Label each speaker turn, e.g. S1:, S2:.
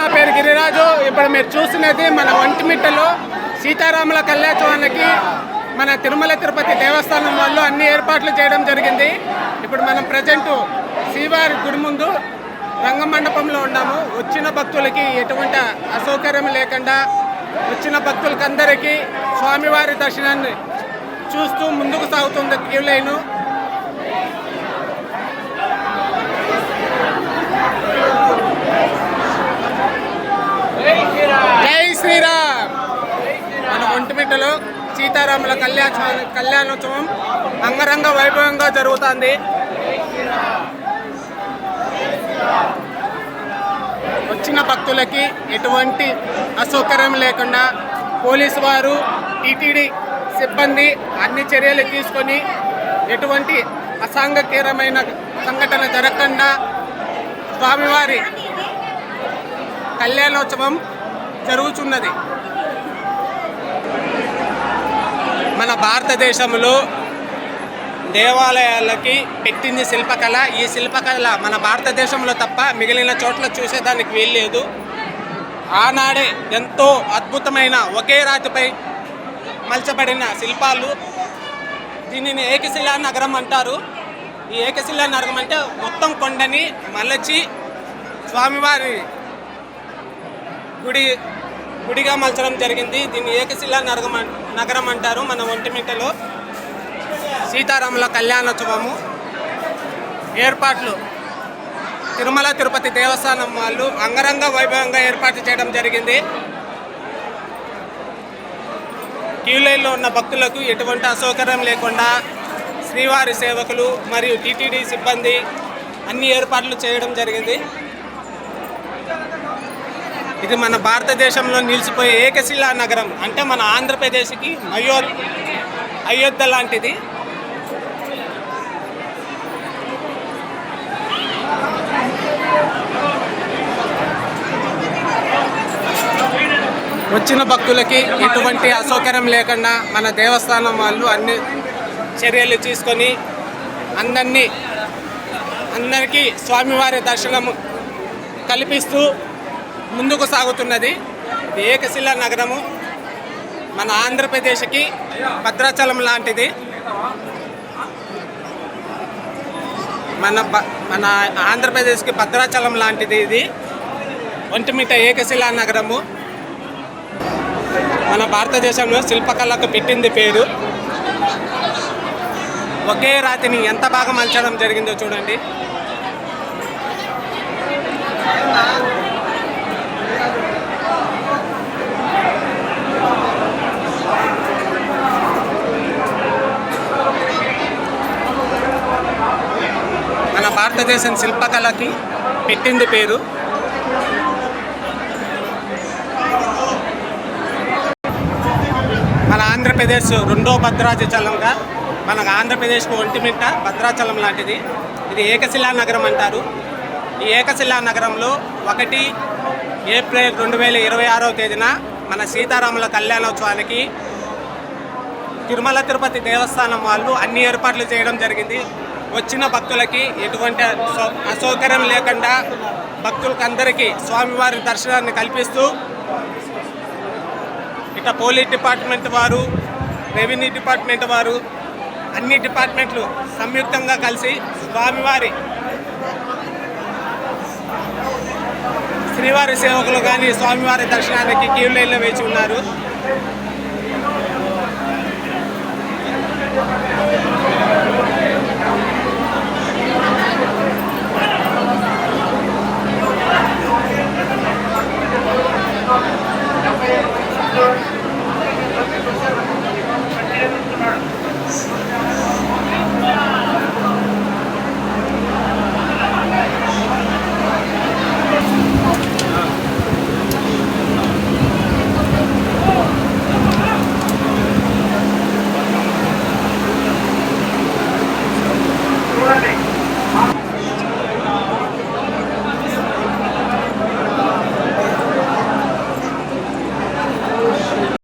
S1: నా పేరు గిరిరాజు. ఇప్పుడు మీరు చూస్తున్నది మన ఒంటిమిట్టలో సీతారాముల కళ్యాణోత్సవానికి మన తిరుమల తిరుపతి దేవస్థానం వాళ్ళు అన్ని ఏర్పాట్లు చేయడం జరిగింది. ఇప్పుడు మనం ప్రజెంట్ శ్రీవారి గుడి ముందు రంగమండపంలో ఉన్నాము. వచ్చిన భక్తులకి ఎటువంటి అసౌకర్యం లేకుండా వచ్చిన భక్తులకందరికీ స్వామివారి దర్శనాన్ని చూస్తూ ముందుకు సాగుతుంది క్యూ లైను. జై శ్రీరామ్. మన ఒంటిమిట్టలో సీతారాముల కళ్యాణోత్సవం అంగరంగ వైభవంగా జరుగుతుంది. వచ్చిన భక్తులకి ఎటువంటి అసౌకర్యం లేకుండా పోలీసు వారు, టీటీడీ సిబ్బంది అన్ని చర్యలు తీసుకొని ఎటువంటి అసాంఘికమైన సంఘటన జరగకుండా స్వామివారి కళ్యాణోత్సవం జరుగుతున్నది. మన భారతదేశంలో దేవాలయాలకి పెట్టింది శిల్పకళ. ఈ శిల్పకళ మన భారతదేశంలో తప్ప మిగిలిన చోట్ల చూసేదానికి వీల్లేదు. ఆనాడే ఎంతో అద్భుతమైన ఒకే రాతిపై మలచబడిన శిల్పాలు. దీనిని ఏకశిలా నగరం అంటారు. ఈ ఏకశిలా నగరం అంటే మొత్తం కొండని మలచి స్వామివారి గుడిగా మలచడం జరిగింది. దీన్ని ఏకశిలా నగరం అంటారు. మన ఒంటిమిట్టలో సీతారాముల కళ్యాణోత్సవము ఏర్పాట్లు తిరుమల తిరుపతి దేవస్థానం వాళ్ళు అంగరంగ వైభవంగా ఏర్పాటు చేయడం జరిగింది. క్యూ లైన్లో ఉన్న భక్తులకు ఎటువంటి అసౌకర్యం లేకుండా శ్రీవారి సేవకులు మరియు టీటీడీ సిబ్బంది అన్ని ఏర్పాట్లు చేయడం జరిగింది. ఇది మన భారతదేశంలో నిలిచిపోయే ఏకశిలా నగరం. అంటే మన ఆంధ్రప్రదేశ్కి అయోధ్య లాంటిది. వచ్చిన భక్తులకి ఎటువంటి అసౌకర్యం లేకుండా మన దేవస్థానం వాళ్ళు అన్ని చర్యలు తీసుకొని అందరికీ స్వామివారి దర్శనం కల్పిస్తూ ముందుకు సాగుతున్నది. ఇది ఏకశిలా నగరము. మన ఆంధ్రప్రదేశ్కి భద్రాచలం లాంటిది. మన ఆంధ్రప్రదేశ్కి భద్రాచలం లాంటిది ఇది ఒంటిమిట్ట ఏకశిలా నగరము. మన భారతదేశంలో శిల్పకళకు పెట్టింది పేరు. ఒకే రాతిని ఎంత బాగా మలచడం జరిగిందో చూడండి. మన భారతదేశం శిల్పకళకి పెట్టింది పేరు. మన ఆంధ్రప్రదేశ్ రెండో భద్రాచలంగా మన ఆంధ్రప్రదేశ్కు ఒంటిమిట్ట భద్రాచలం లాంటిది. ఇది ఏకశిలా నగరం అంటారు. ఈ ఏకశిలా నగరంలో 1 ఏప్రిల్ 2026వ తేదీన మన సీతారాముల కళ్యాణోత్సవానికి తిరుమల తిరుపతి దేవస్థానం వాళ్ళు అన్ని ఏర్పాట్లు చేయడం జరిగింది. వచ్చిన భక్తులకి ఎటువంటి అసౌకర్యం లేకుండా భక్తులకందరికీ స్వామివారి దర్శనాన్ని కల్పిస్తూ ఇట్లా పోలీస్ డిపార్ట్మెంట్ వారు, రెవెన్యూ డిపార్ట్మెంట్ వారు అన్ని డిపార్ట్మెంట్లు సంయుక్తంగా కలిసి శ్రీవారి సేవకులు కానీ స్వామివారి దర్శనానికి క్యూ లైన్లో వేచి ఉన్నారు.